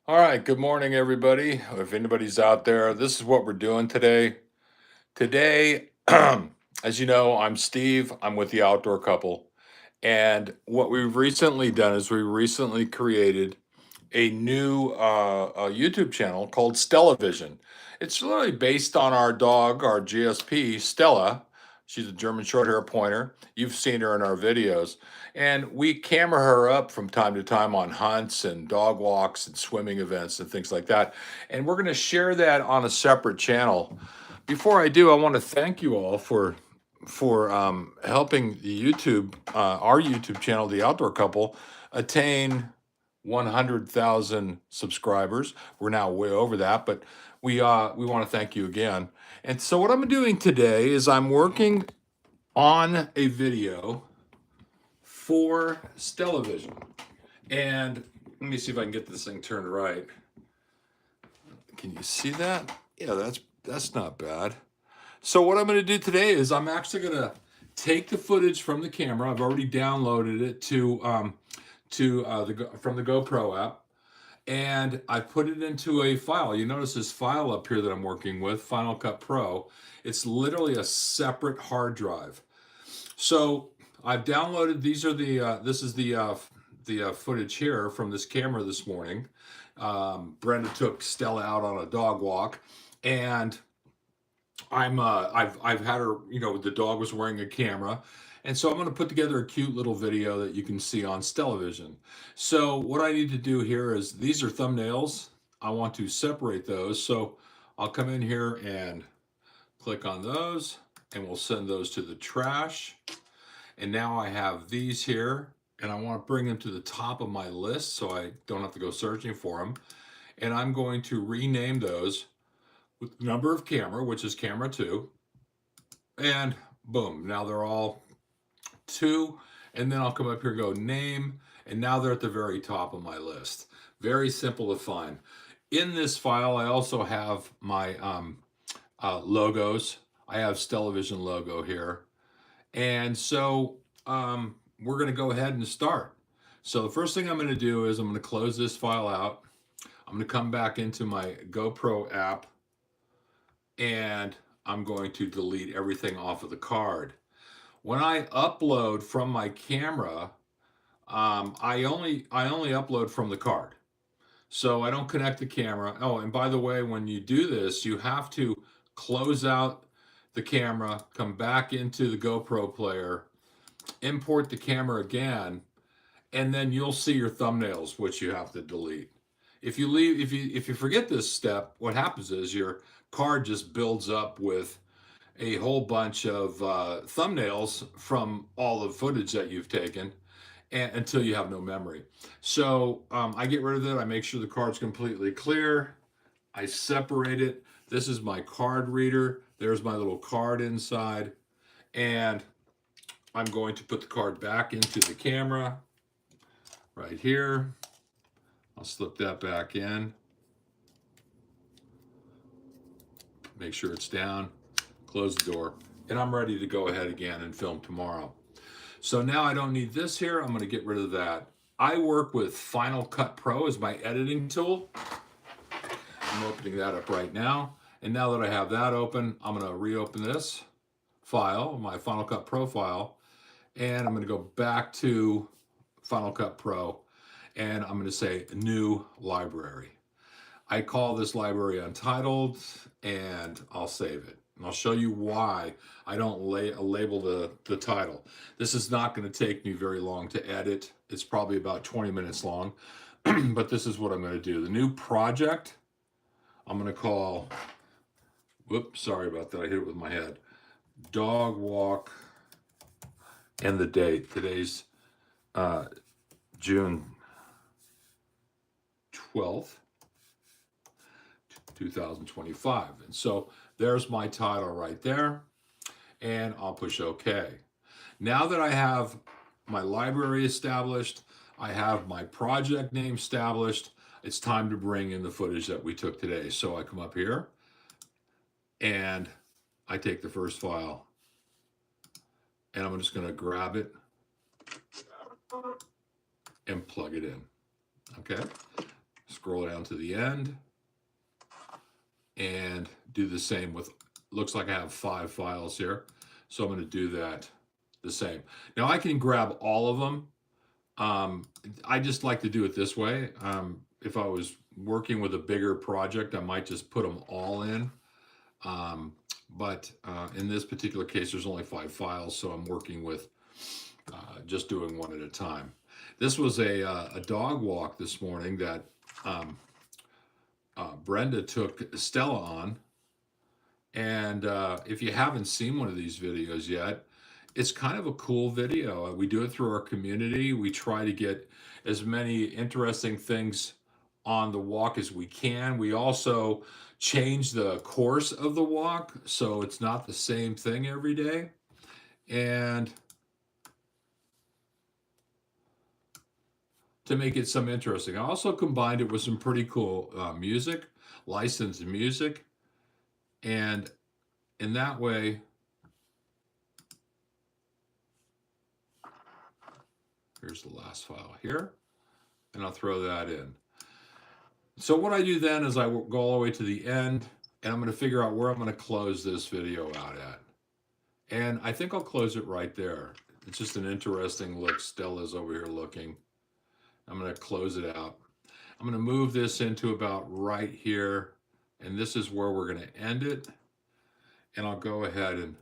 All right, good morning, everybody. If anybody's out there, this is what we're doing today. Today, as you know, I'm Steve. I'm with the Outdoor Couple. And what we've recently done is we recently created a new a YouTube channel called STELLAVISION. It's really based on our dog, our GSP, Stella. She's a German Shorthair Pointer. You've seen her in our videos. And we camera her up from time to time on hunts and dog walks and swimming events and things like that. And we're going to share that on a separate channel. Before I do, I want to thank you all for helping the our YouTube channel, The Outdoor Couple, attain 100,000 subscribers. We're now way over that, but we want to thank you again. And so what I'm doing today is I'm working on a video for STELLAVISION. And let me see if I can get this thing turned right. Can you see that? Yeah, that's not bad. So what I'm going to do today is I'm actually going to take the footage from the camera. I've already downloaded it from the GoPro app, and I put it into a file. You notice this file up here that I'm working with, Final Cut Pro. It's literally a separate hard drive. So I've downloaded. This is the footage here from this camera this morning. Brenda took Stella out on a dog walk, and I've had her, the dog was wearing a camera. And so I'm going to put together a cute little video that you can see on STELLAVISION. So what I need to do here is these are thumbnails. I want to separate those. So I'll come in here and click on those, and we'll send those to the trash. And now I have these here, and I want to bring them to the top of my list so I don't have to go searching for them. And I'm going to rename those with number of camera, which is camera 2. And boom, now they're all 2. And then I'll come up here and go name, and now they're at the very top of my list. Very simple to find. In this file, I also have my logos. I have STELLAVISION logo here. And so we're going to go ahead and start. So the first thing I'm going to do is I'm going to close this file out. I'm going to come back into my GoPro app, and I'm going to delete everything off of the card. When I upload from my camera, I only upload from the card. So I don't connect the camera. Oh, and by the way, when you do this, you have to close out the camera, come back into the GoPro player, import the camera again, and then you'll see your thumbnails, which you have to delete. If you forget this step, what happens is your card just builds up with a whole bunch of thumbnails from all the footage that you've taken, until you have no memory. So I get rid of it. I make sure the card's completely clear. I separate it. This is my card reader. There's my little card inside. And I'm going to put the card back into the camera right here. I'll slip that back in. Make sure it's down. Close the door. And I'm ready to go ahead again and film tomorrow. So now I don't need this here. I'm going to get rid of that. I work with Final Cut Pro as my editing tool. I'm opening that up right now. And now that I have that open, I'm going to reopen this file, my Final Cut Pro file. And I'm going to go back to Final Cut Pro. And I'm going to say new library. I call this library untitled, and I'll save it. And I'll show you why I don't label the title. This is not going to take me very long to edit. It's probably about 20 minutes long, but this is what I'm going to do. The new project, I'm going to call, whoops, sorry about that. I hit it with my head. Dog walk and the date. Today's June 12th. 2025. And so there's my title right there, and I'll push OK. Now that I have my library established, I have my project name established, it's time to bring in the footage that we took today. So I come up here and I take the first file, and I'm just going to grab it and plug it in. Okay. Scroll down to the end and do the same with, looks like I have 5 files here. So I'm going to do that the same. Now I can grab all of them. I just like to do it this way. If I was working with a bigger project, I might just put them all in. But in this particular case, there's only 5 files, so I'm working with just doing one at a time. This was a dog walk this morning that Brenda took Stella on. And if you haven't seen one of these videos yet, it's kind of a cool video. We do it through our community. We try to get as many interesting things on the walk as we can. We also change the course of the walk, so it's not the same thing every day. And to make it some interesting, I also combined it with some pretty cool music, licensed music. And in that way, here's the last file here, and I'll throw that in. So what I do then is I go all the way to the end, and I'm going to figure out where I'm going to close this video out at. And I think I'll close it right there. It's just an interesting look. Stella's over here looking. I'm going to close it out. I'm going to move this into about right here, and this is where we're going to end it. And I'll go ahead and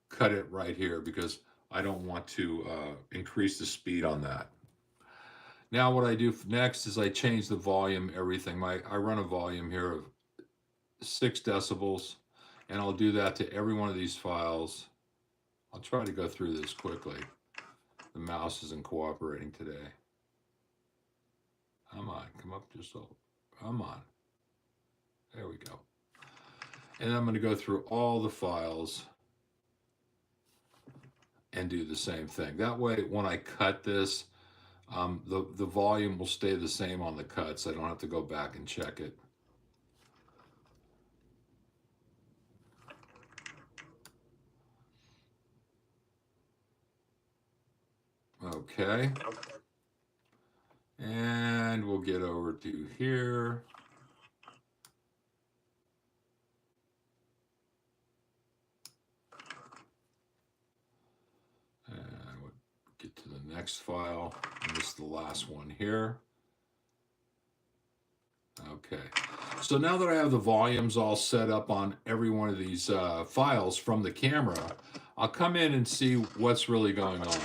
cut it right here because I don't want to increase the speed on that. Now what I do next is I change the volume, everything. I run a volume here of 6 decibels, and I'll do that to every one of these files. I'll try to go through this quickly. The mouse isn't cooperating today. Come on, come up just a little. Come on. There we go. And I'm going to go through all the files and do the same thing. That way, when I cut this, the volume will stay the same on the cuts. I don't have to go back and check it. Okay. And we'll get over to here. And we'll get to the next file. And this is the last one here. Okay. So now that I have the volumes all set up on every one of these files from the camera, I'll come in and see what's really going on.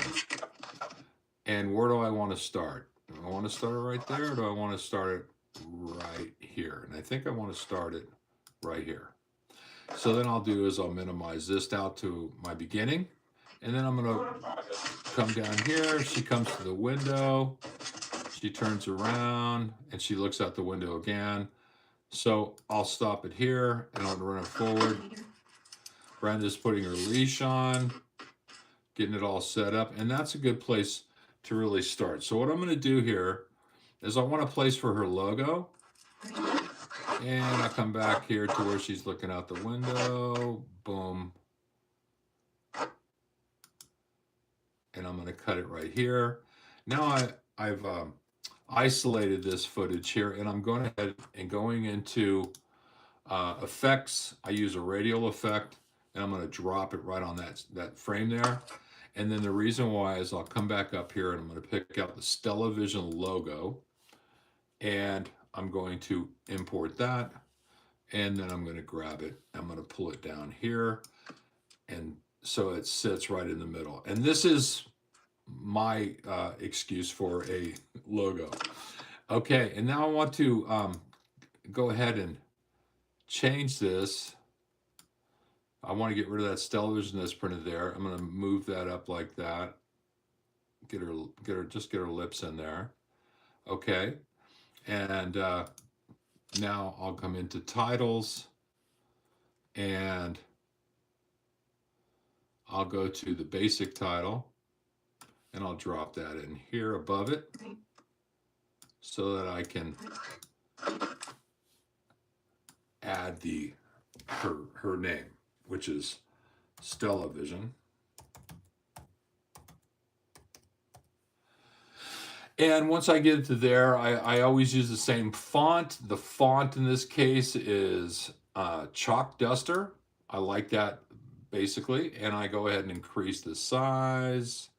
And where do I want to start? Do I want to start it right there, or do I want to start it right here? And I think I want to start it right here. So then I'll do is I'll minimize this out to my beginning, and then I'm going to come down here. She comes to the window, she turns around, and she looks out the window again. So I'll stop it here, and I'll run it forward. Brenda's putting her leash on, getting it all set up, and that's a good place to really start. So what I'm going to do here is I want a place for her logo, and I come back here to where she's looking out the window. Boom. And I'm going to cut it right here. Now I've isolated this footage here, and I'm going ahead and going into effects. I use a radial effect, and I'm going to drop it right on that frame there. And then the reason why is I'll come back up here, and I'm going to pick out the STELLAVISION logo, and I'm going to import that, and then I'm going to grab it. I'm going to pull it down here, and so it sits right in the middle. And this is my excuse for a logo. Okay, and now I want to go ahead and change this. I want to get rid of that STELLAVISION that's printed there. I'm going to move that up like that. Just get her lips in there. Okay, and now I'll come into titles, and I'll go to the basic title, and I'll drop that in here above it so that I can add her name, which is STELLAVISION. And once I get it to there, I always use the same font. The font in this case is Chalk Duster. I like that basically. And I go ahead and increase the size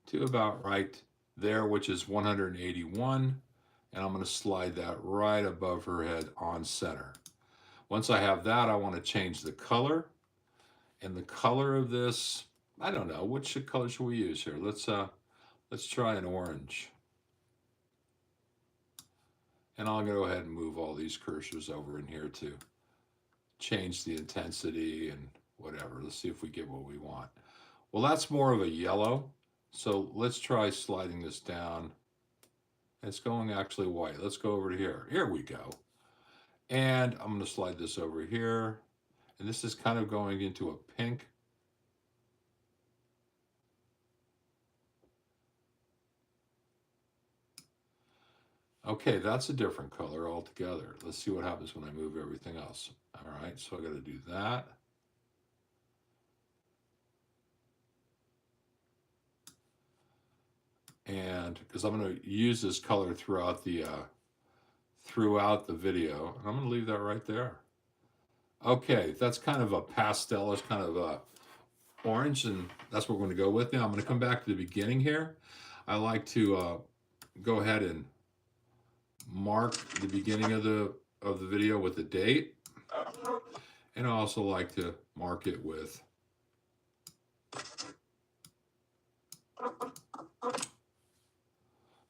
to about right there, which is 181. And I'm going to slide that right above her head on center. Once I have that, I want to change the color. And the color of this, I don't know, which color should we use here? Let's try an orange. And I'll go ahead and move all these cursors over in here to change the intensity and whatever. Let's see if we get what we want. Well, that's more of a yellow. So let's try sliding this down. It's going actually white. Let's go over to here. Here we go. And I'm going to slide this over here. And this is kind of going into a pink. Okay, that's a different color altogether. Let's see what happens when I move everything else. All right, so I got to do that. And because I'm going to use this color throughout the video, and I'm going to leave that right there. Okay, that's kind of a pastelish kind of a orange, and that's what we're going to go with. Now I'm going to come back to the beginning here. I like to go ahead and mark the beginning of the video with the date, and I also like to mark it with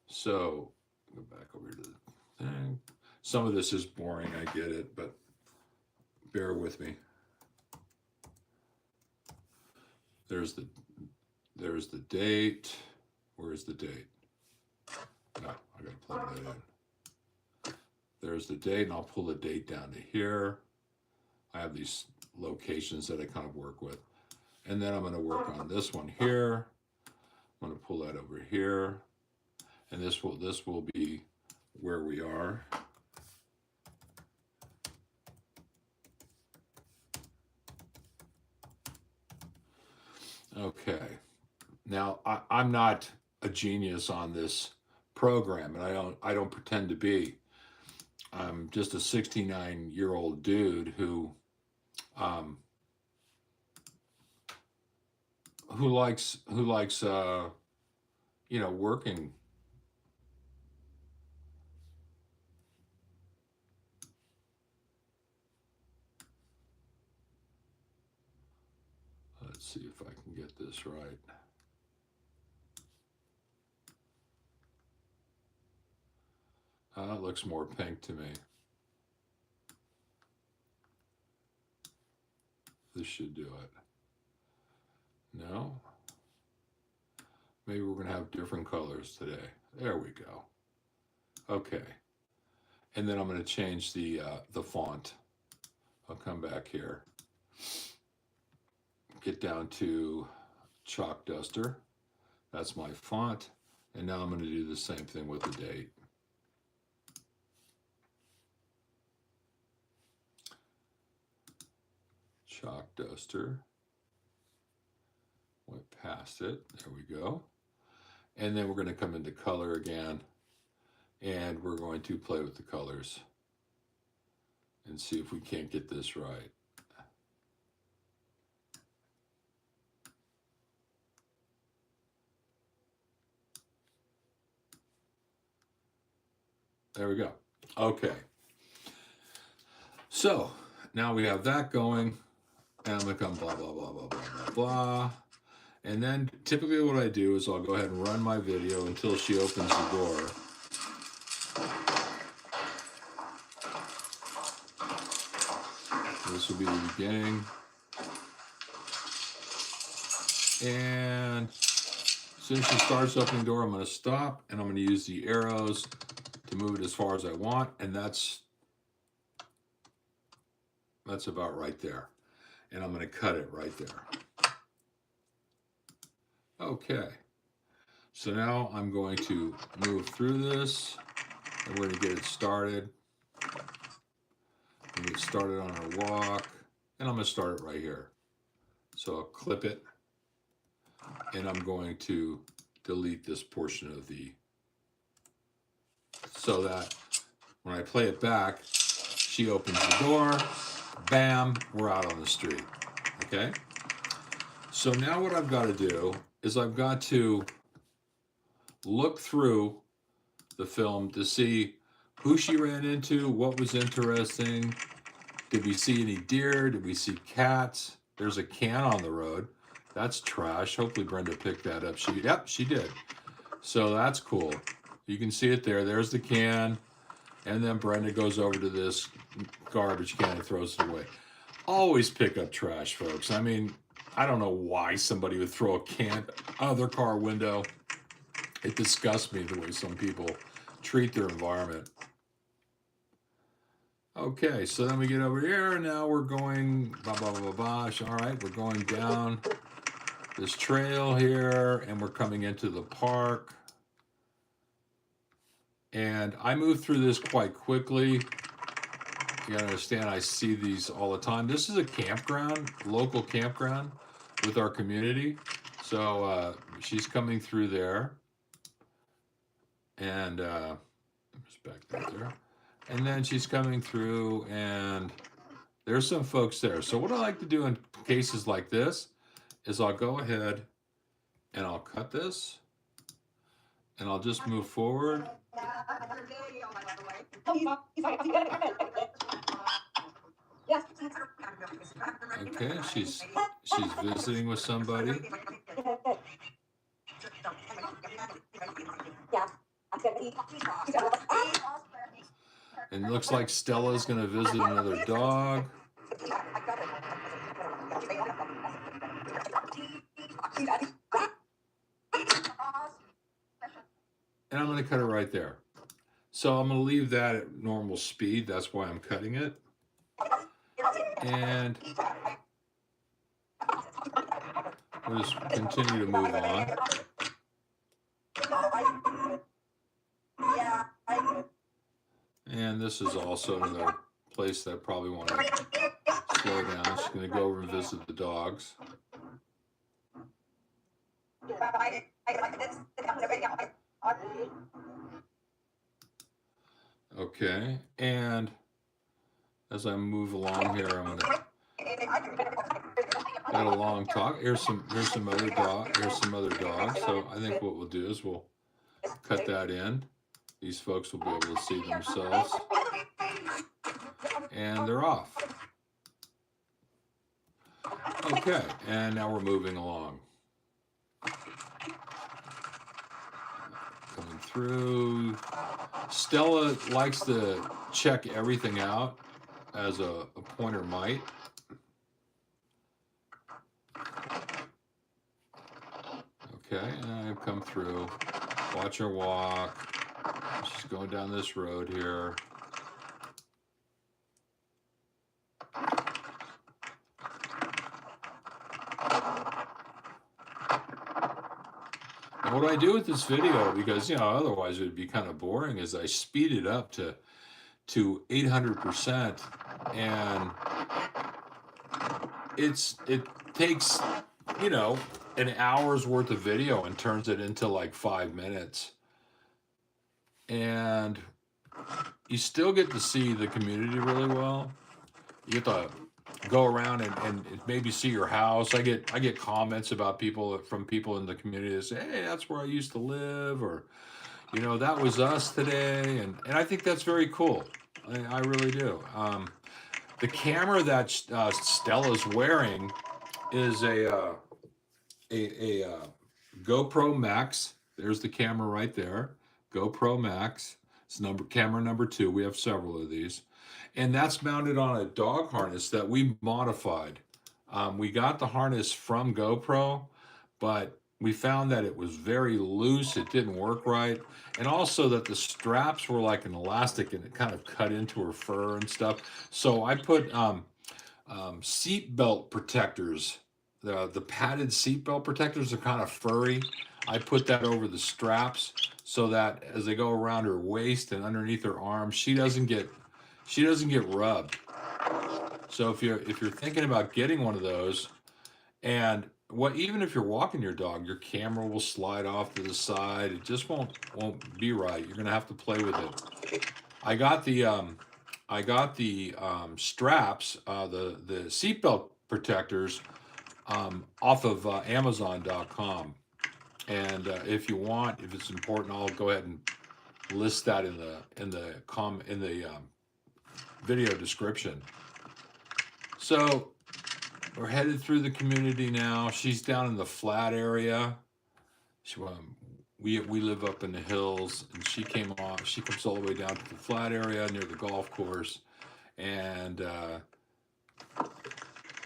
so go back over to the thing. Some of this is boring, I get it, but bear with me. There's the date. Where's the date? No, I gotta plug that in. There's the date, and I'll pull the date down to here. I have these locations that I kind of work with. And then I'm going to work on this one here. I'm going to pull that over here. And this will be where we are. Okay. Now, I'm not a genius on this program, and I don't pretend to be. I'm just a 69-year-old dude who likes you know, working. Let's see if I can get this right. It looks more pink to me. This should do it. No? Maybe we're going to have different colors today. There we go. Okay. And then I'm going to change the font. I'll come back here. Get down to Chalk Duster. That's my font. And now I'm going to do the same thing with the date. Chalk Duster. Went past it. There we go. And then we're going to come into color again. And we're going to play with the colors and see if we can't get this right. There we go. Okay. So now we have that going, and I'm going to come blah, blah, blah, blah, blah, blah, blah. And then typically what I do is I'll go ahead and run my video until she opens the door. This will be the beginning. And as soon as she starts opening the door, I'm going to stop, and I'm going to use the arrows to move it as far as I want, and that's about right there. And I'm going to cut it right there. Okay. So now I'm going to move through this, and we're going to get it started. And get started on our walk, and I'm going to start it right here. So I'll clip it, and I'm going to delete this portion of the so that when I play it back, she opens the door, bam, we're out on the street. Okay? So now what I've got to do is I've got to look through the film to see who she ran into, what was interesting. Did we see any deer? Did we see cats? There's a can on the road. That's trash. Hopefully Brenda picked that up. Yep, she did. So that's cool. You can see it there. There's the can. And then Brenda goes over to this garbage can and throws it away. Always pick up trash, folks. I mean, I don't know why somebody would throw a can out of their car window. It disgusts me the way some people treat their environment. Okay, so then we get over here, and now we're going, all right, we're going down this trail here, and we're coming into the park. And I move through this quite quickly. You gotta understand, I see these all the time. This is a campground, local campground with our community. So she's coming through there. And just back there. And then she's coming through, and there's some folks there. So what I like to do in cases like this is I'll go ahead and I'll cut this, and I'll just move forward. Okay, she's visiting with somebody. And it looks like Stella's going to visit another dog. And I'm going to cut it right there. So I'm going to leave that at normal speed. That's why I'm cutting it. And we'll just continue to move on. And this is also another place that I probably want to slow down. She's going to go over and visit the dogs. Okay, and as I move along here, I'm going to got a long talk. Here's some other dog. Here's some other dogs. So I think what we'll do is we'll cut that in. These folks will be able to see themselves. And they're off. Okay, and now we're moving along. Coming through. Stella likes to check everything out, as a pointer might. Okay, and I've come through. Watch her walk. She's going down this road here. And what I do with this video, because otherwise it would be kind of boring, is I speed it up to 800%, and it takes an hour's worth of video and turns it into like 5 minutes. And you still get to see the community really well. You get to go around and maybe see your house. I get comments about from people in the community that say, hey, that's where I used to live, or that was us today, and I think that's very cool. I really do. The camera that Stella's wearing is a GoPro Max. There's the camera right there. GoPro Max. It's camera number 2. We have several of these. And that's mounted on a dog harness that we modified. We got the harness from GoPro, but we found that it was very loose. It didn't work right. And also that the straps were like an elastic, and it kind of cut into her fur and stuff. So I put seat belt protectors. The padded seat belt protectors are kind of furry. I put that over the straps so that as they go around her waist and underneath her arms, she doesn't get rubbed. So if you're thinking about getting one of those, and what, even if you're walking your dog, your camera will slide off to the side. It just won't be right. You're gonna have to play with it. I got the straps, the seatbelt protectors, off of Amazon.com. And if you want, if it's important, I'll go ahead and list that in the video description. So we're headed through the community now. She's down in the flat area. We live up in the hills, and she comes all the way down to the flat area near the golf course, and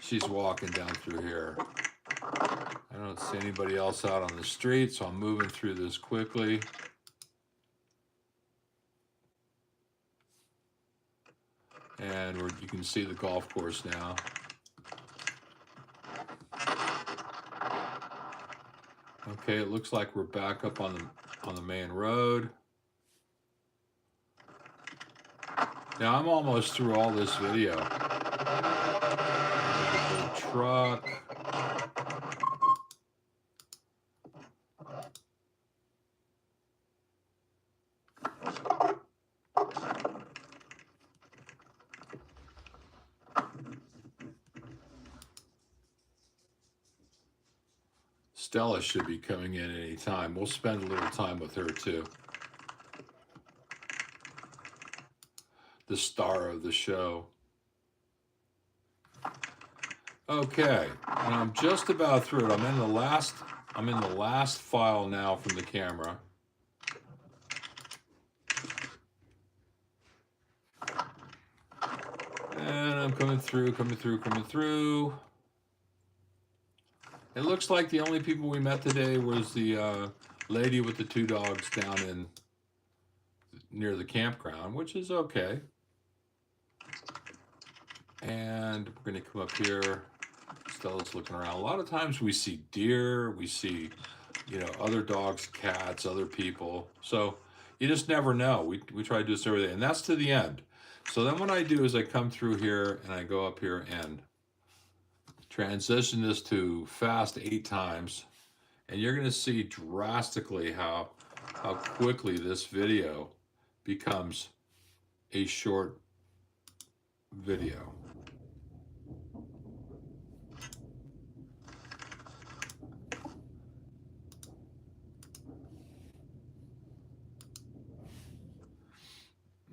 she's walking down through here. I don't see anybody else out on the street, so I'm moving through this quickly. And you can see the golf course now. Okay, it looks like we're back up on the main road. Now I'm almost through all this video. The truck. Stella should be coming in any time. We'll spend a little time with her too. The star of the show. Okay, and I'm just about through it. I'm in the last file now from the camera. And I'm coming through. It looks like the only people we met today was the lady with the 2 dogs down near the campground, which is okay. And we're going to come up here. Stella's looking around. A lot of times we see deer, we see, other dogs, cats, other people. So you just never know. We try to do this every day, and that's to the end. So then what I do is I come through here and I go up here and transition this to fast 8 times, and you're going to see drastically how quickly this video becomes a short video.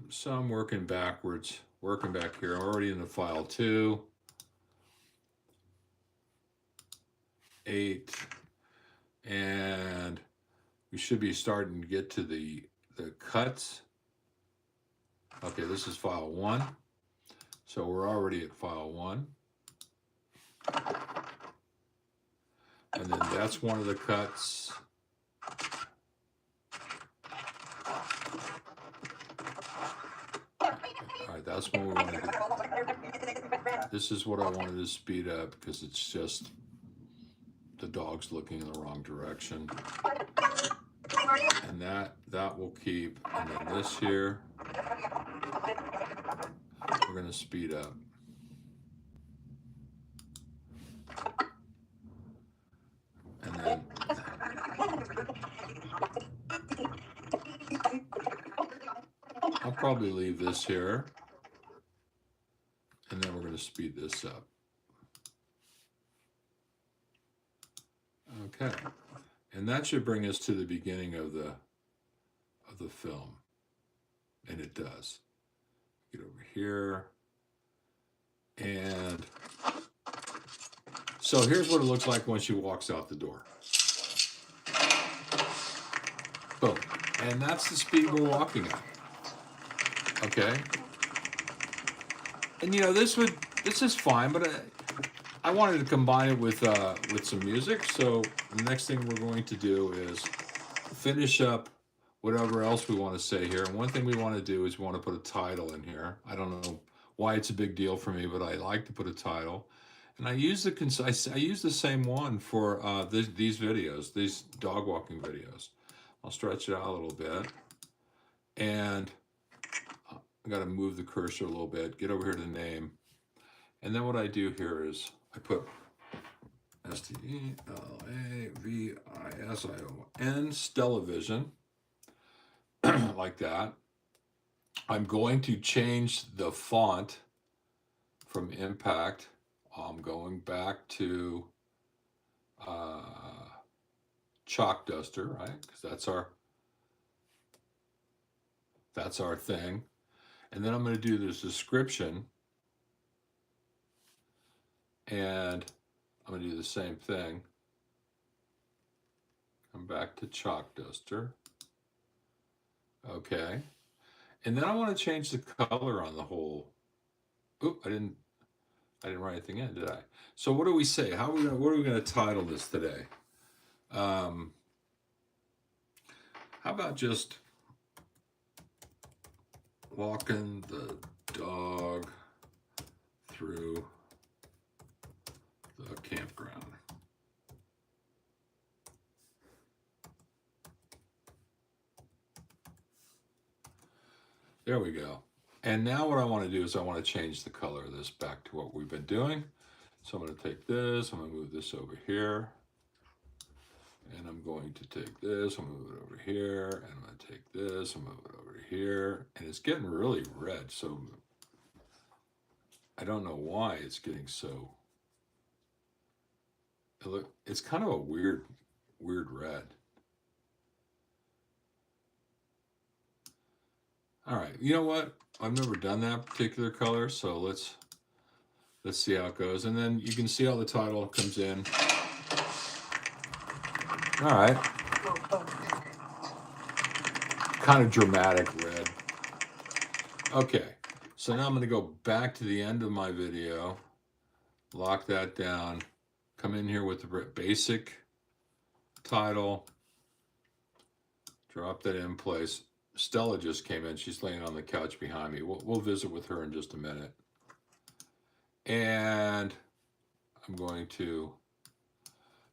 So I'm working backwards, working back here. I'm already in the file 2. 8, and we should be starting to get to the cuts. Okay, this is file 1, so we're already at file 1, and then that's one of the cuts. All right, that's what we wanted to. This is what I wanted to speed up because it's just the dog's looking in the wrong direction, and that will keep. And then this here, we're going to speed up. And then I'll probably leave this here, and then we're going to speed this up. Okay, and that should bring us to the beginning of the film, and it does. Get over here, and so here's what it looks like when she walks out the door. Boom, and that's the speed we're walking at. Okay, and this is fine, but I wanted to combine it with some music. So the next thing we're going to do is finish up whatever else we want to say here. And one thing we want to do is we want to put a title in here. I don't know why it's a big deal for me, but I like to put a title. And I use the same one for these videos, these dog walking videos. I'll stretch it out a little bit, and I got to move the cursor a little bit. Get over here to the name, and then what I do here is I put STELLAVISION, STELLAVISIon, like that. I'm going to change the font from Impact. I'm going back to Chalk Duster, right? Because that's our thing. And then I'm going to do this description, and I'm going to do the same thing. Come back to Chalk Duster. Okay. And then I want to change the color on the whole. Oop, I didn't write anything in, did I? So what do we say? What are we going to title this today? How about just walking the dog through the campground? There we go. And now what I want to do is I want to change the color of this back to what we've been doing. So I'm going to take this, I'm going to move this over here. And I'm going to take this, I'm going to move it over here. And I'm going to take this, and move it over here. And it's getting really red. So I don't know why it's getting so. It's kind of a weird red. All right, you know what? I've never done that particular color, so let's see how it goes. And then you can see how the title comes in. All right. Kind of dramatic red. Okay, so now I'm going to go back to the end of my video, lock that down, come in here with the basic title, drop that in place. Stella just came in. She's laying on the couch behind me. We'll visit with her in just a minute. And I'm going to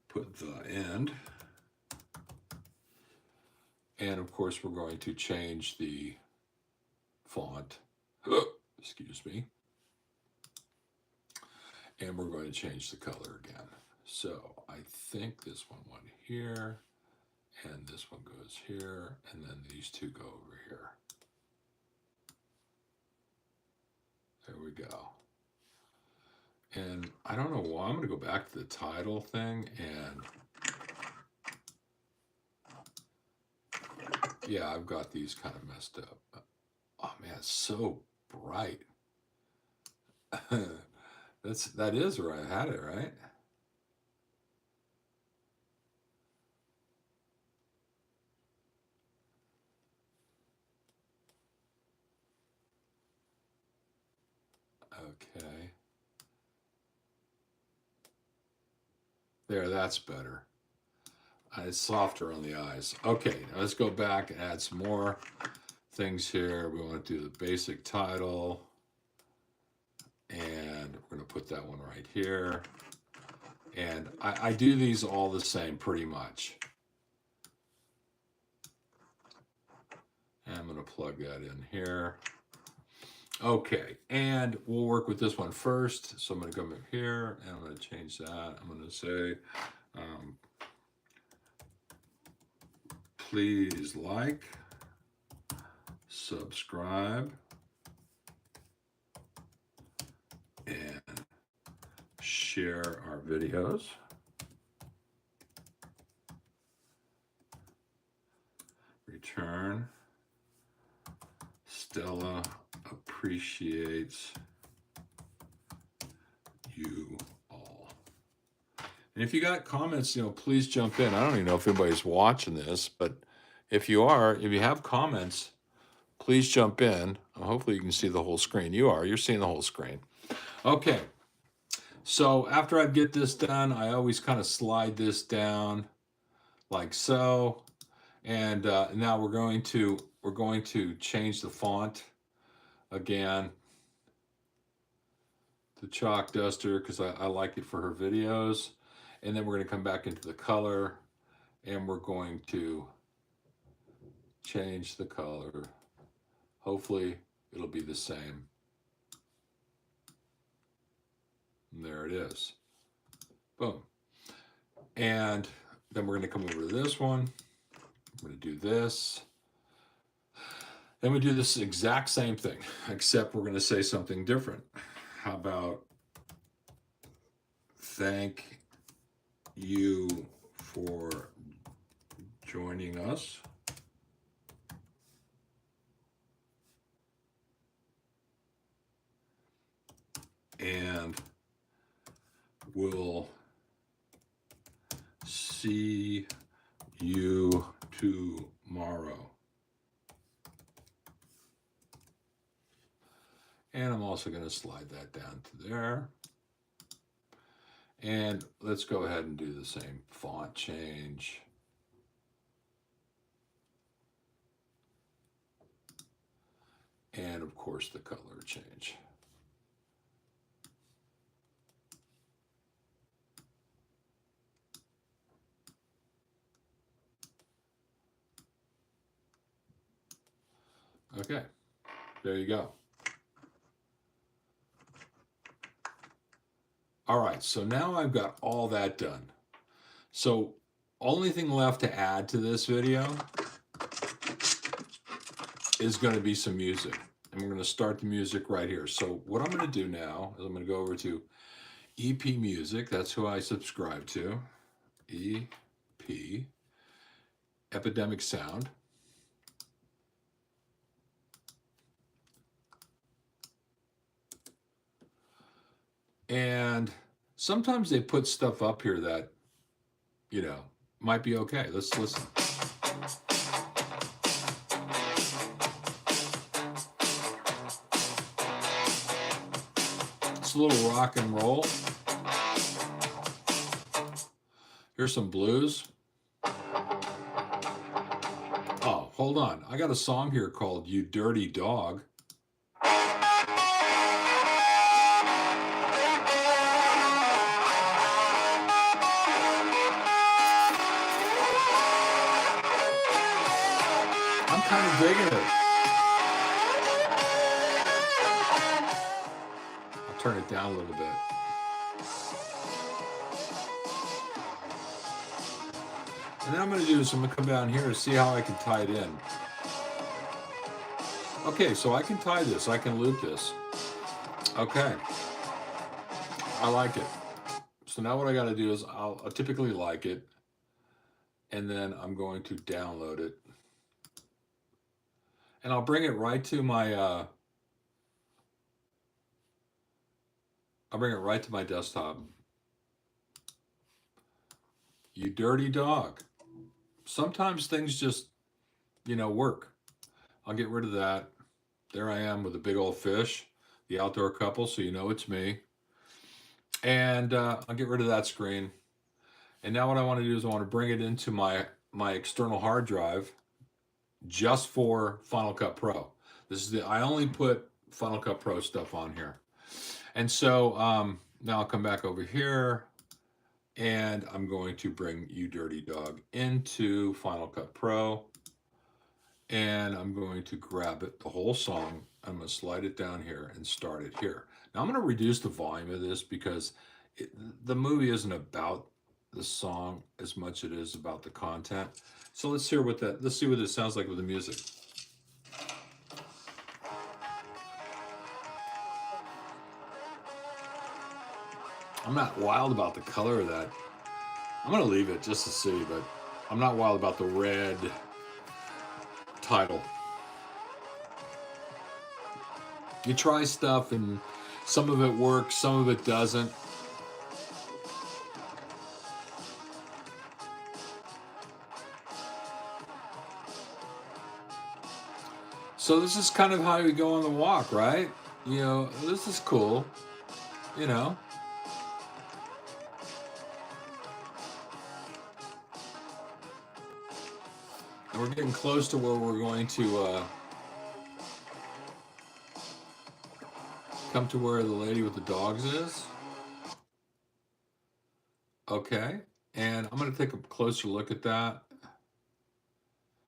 put the end. And of course, we're going to change the font. Excuse me. And we're going to change the color again. So I think this one went here, and this one goes here, and then these two go over here. There we go. And I don't know why. I'm going to go back to the title thing, and yeah, I've got these kind of messed up. Oh man, it's so bright. That is where I had it, right? Okay. There, that's better. It's softer on the eyes. Okay, now let's go back and add some more things here. We want to do the basic title. And we're going to put that one right here. And I do these all the same pretty much. And I'm going to plug that in here. Okay, and we'll work with this one first. So I'm going to come up here, and I'm going to change that. I'm going to say, please like, subscribe, and share our videos. Return. Stella appreciates you all. And if you got comments, please jump in. I don't even know if anybody's watching this, but if you have comments, please jump in. Hopefully you can see the whole screen. You're seeing the whole screen. Okay. So after I get this done, I always kind of slide this down like so. And now we're going to change the font again to Chalk Duster because I like it for her videos. And then we're going to come back into the color, and we're going to change the color. Hopefully it'll be the same. And there it is. Boom. And then we're going to come over to this one. I'm going to do this. Then we do this exact same thing, except we're going to say something different. How about thank you for joining us? And we'll see you tomorrow. And I'm also going to slide that down to there. And let's go ahead and do the same font change. And of course the color change. Okay, there you go. All right, so now I've got all that done. So only thing left to add to this video is going to be some music. And we're going to start the music right here. So what I'm going to do now is I'm going to go over to EP Music. That's who I subscribe to. EP, Epidemic Sound. And sometimes they put stuff up here that, you know, might be okay. Let's listen. It's a little rock and roll. Here's some blues. Oh, hold on. I got a song here called You Dirty Dog. I'm kind of digging it. I'll turn it down a little bit. And then I'm going to do is I'm going to come down here and see how I can tie it in. Okay, so I can tie this. I can loop this. Okay. I like it. So now what I got to do is I'll typically like it. And then I'm going to download it. And I'll bring it right to my desktop. You dirty dog. Sometimes things just, you know, work. I'll get rid of that. There I am with a big old fish, the outdoor couple, so you know it's me. And I'll get rid of that screen. And now what I want to do is I want to bring it into my external hard drive just for Final Cut Pro. I only put Final Cut Pro stuff on here. And so now I'll come back over here and I'm going to bring You Dirty Dog into Final Cut Pro. And I'm going to grab it, the whole song. I'm going to slide it down here and start it here. Now I'm going to reduce the volume of this because the movie isn't about the song as much as it is about the content. So let's see what it sounds like with the music. I'm not wild about the color of that. I'm going to leave it just to see, but I'm not wild about the red title. You try stuff and some of it works, some of it doesn't. So this is kind of how you go on the walk, right? You know, this is cool, you know. And we're getting close to where we're going to come to where the lady with the dogs is. Okay, and I'm going to take a closer look at that.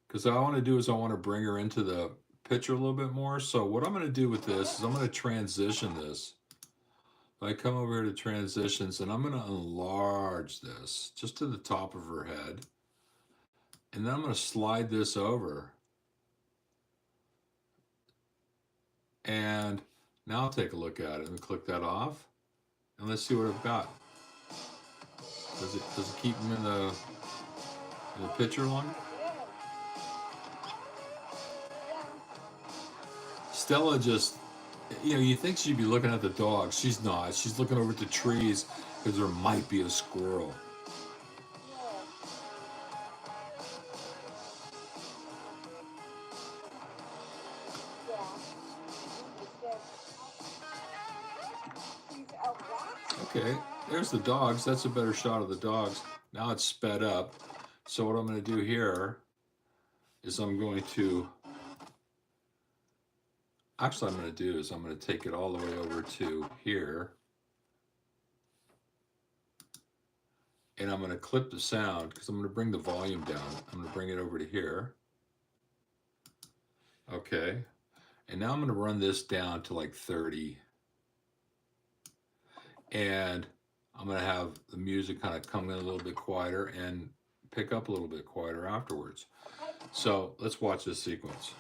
Because what I want to do is I want to bring her into the picture a little bit more. So what I'm going to do with this is I'm going to transition this If I come over here to transitions, and I'm going to enlarge this just to the top of her head. And then I'm going to slide this over. And now I'll take a look at it and click that off. And let's see what I've got. Does it keep them in the picture long? Stella just, you think she'd be looking at the dogs. She's not. She's looking over at the trees because there might be a squirrel. Okay, there's the dogs. That's a better shot of the dogs. Now it's sped up. So what I'm going to do here is I'm going to take it all the way over to here. And I'm going to clip the sound because I'm going to bring the volume down. I'm going to bring it over to here. Okay. And now I'm going to run this down to like 30. And I'm going to have the music kind of come in a little bit quieter and pick up a little bit quieter afterwards. So let's watch this sequence.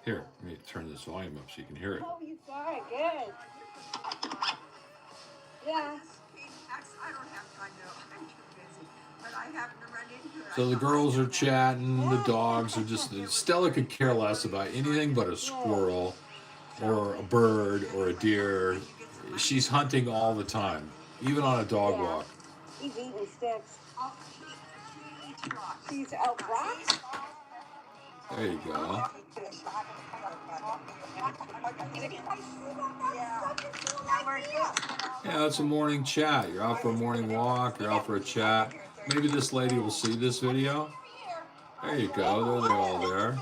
Here, let me turn this volume up so you can hear it. Oh, you got it. Good. Yeah. I don't have time to. I'm too busy. But I happen to run into it. So the girls are chatting, the dogs are just... Stella could care less about anything but a squirrel or a bird or a deer. She's hunting all the time, even on a dog walk. He's eating sticks. He's out rocks. There you go. Yeah, it's a morning chat. You're out for a morning walk, you're out for a chat. Maybe this lady will see this video. There you go, they're all there.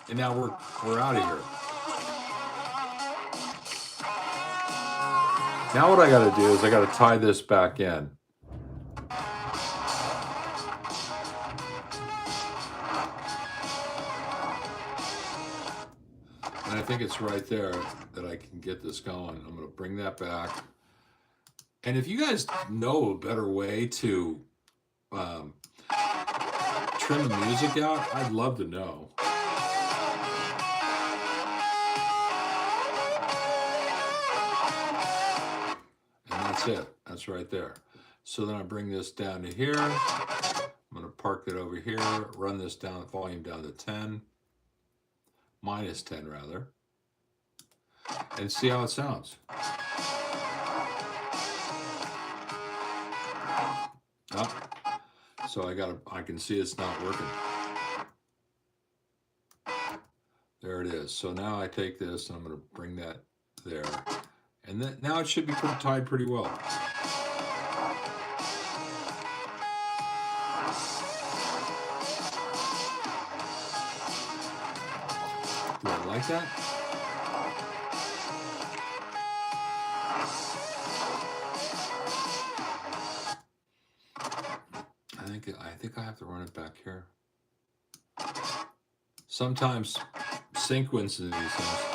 And now we're out of here. Now what I gotta do is I gotta tie this back in. And I think it's right there that I can get this going. I'm going to bring that back. And if you guys know a better way to trim the music out, I'd love to know. And that's it. That's right there. So then I bring this down to here. I'm going to park it over here, run this down, volume down to 10. Minus 10 rather, and see how it sounds. Oh, so I can see it's not working. There it is. So now I take this and I'm going to bring that there, and then now it should be tied pretty well. Do I like that? I think I have to run it back here. Sometimes sequences these things.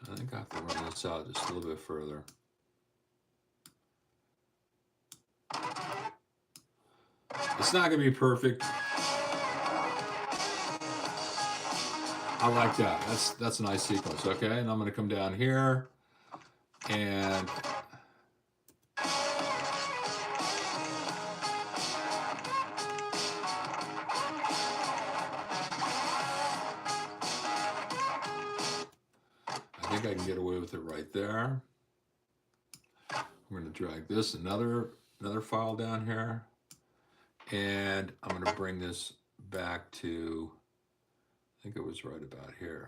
I think I have to run this out just a little bit further. It's not going to be perfect. I like that. That's a nice sequence. Okay, and I'm going to come down here and I think I can get away with it right there. I'm going to drag this another file down here, and I'm going to bring this back to, I think it was right about here.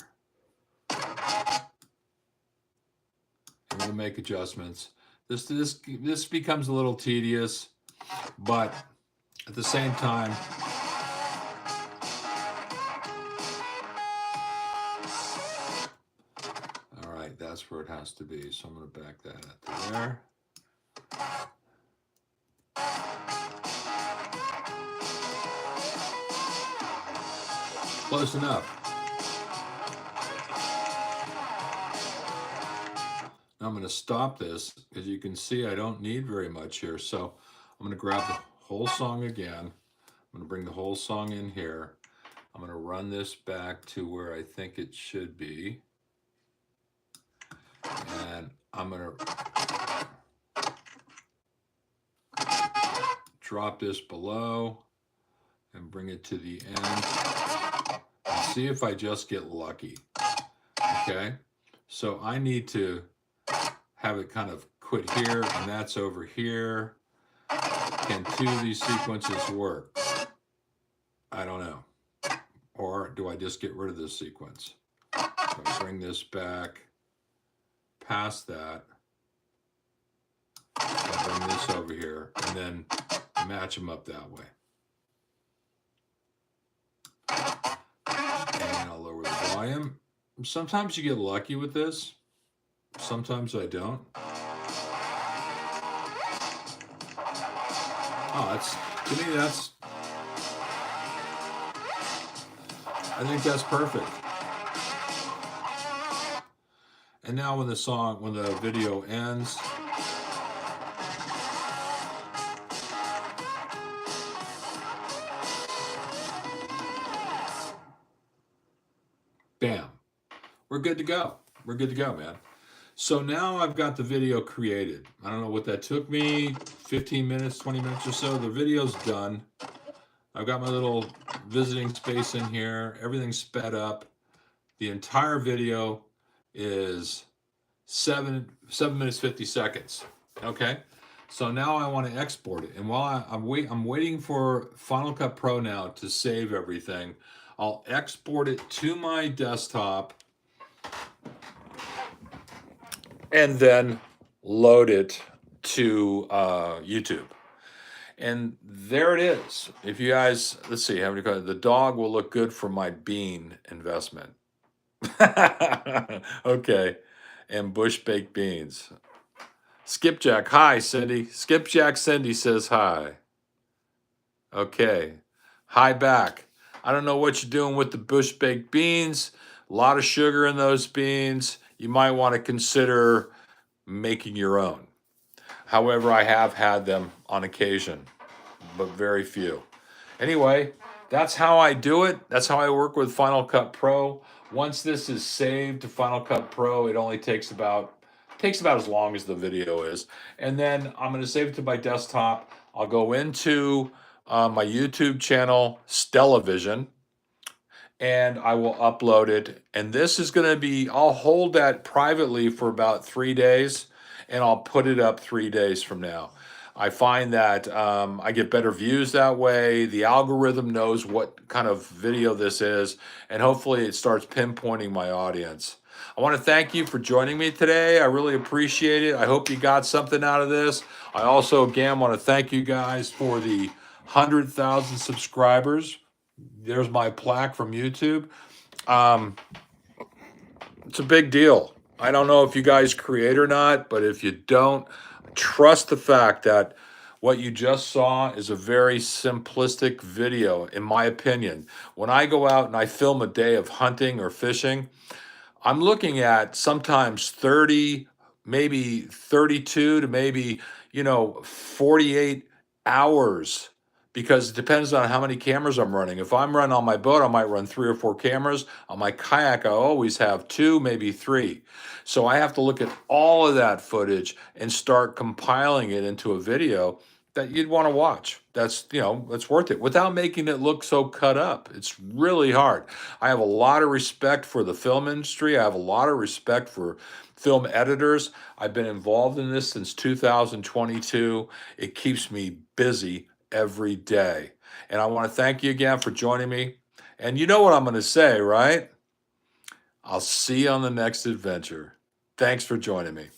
I'm going to make adjustments. This becomes a little tedious, but at the same time, all right, that's where it has to be. So I'm going to back that up to there. Close enough. Now I'm going to stop this because you can see I don't need very much here. So I'm going to grab the whole song again. I'm going to bring the whole song in here. I'm going to run this back to where I think it should be. And I'm going to drop this below and bring it to the end. And see if I just get lucky. Okay? So I need to have it kind of quit here, and that's over here. Can two of these sequences work? I don't know. Or do I just get rid of this sequence? So I bring this back past that. I bring this over here, and then match them up that way. And I'll lower the volume. Sometimes you get lucky with this. Sometimes I don't. Oh, to me, I think that's perfect. And now when the video ends, bam, we're good to go. We're good to go, man. So now I've got the video created. I don't know what that took me, 15 minutes, 20 minutes or so. The video's done. I've got my little visiting space in here. Everything's sped up. The entire video is 7 minutes 50 seconds. Okay, so now I want to export it, and while I'm waiting for Final Cut Pro now to save everything. I'll export it to my desktop and then load it to YouTube. And there it is. If you guys, let's see, how many colors? The dog will look good for my bean investment. Okay. And bush baked beans. Skipjack, hi, Cindy. Skipjack Cindy says hi. Okay. Hi back. I don't know what you're doing with the bush baked beans. A lot of sugar in those beans. You might want to consider making your own. However, I have had them on occasion, but very few. Anyway, that's how I do it. That's how I work with Final Cut Pro. Once this is saved to Final Cut Pro, it only takes about as long as the video is. And then I'm going to save it to my desktop. I'll go into my YouTube channel, STELLAVISION, and I will upload it. And this is going to be, I'll hold that privately for about 3 days, and I'll put it up 3 days from now. I find that I get better views that way. The algorithm knows what kind of video this is, and hopefully it starts pinpointing my audience. I want to thank you for joining me today. I really appreciate it. I hope you got something out of this. I also, again, want to thank you guys for the 100,000 subscribers. There's my plaque from YouTube. It's a big deal. I don't know if you guys create or not, but if you don't, trust the fact that what you just saw is a very simplistic video, in my opinion. When I go out and I film a day of hunting or fishing, I'm looking at sometimes 30, maybe 32 to maybe, 48 hours, because it depends on how many cameras I'm running. If I'm running on my boat, I might run 3 or 4 cameras. On my kayak, I always have 2, maybe 3. So I have to look at all of that footage and start compiling it into a video that you'd want to watch. That's worth it without making it look so cut up. It's really hard. I have a lot of respect for the film industry. I have a lot of respect for film editors. I've been involved in this since 2022. It keeps me busy every day. And I want to thank you again for joining me. And you know what I'm going to say, right? I'll see you on the next adventure. Thanks for joining me.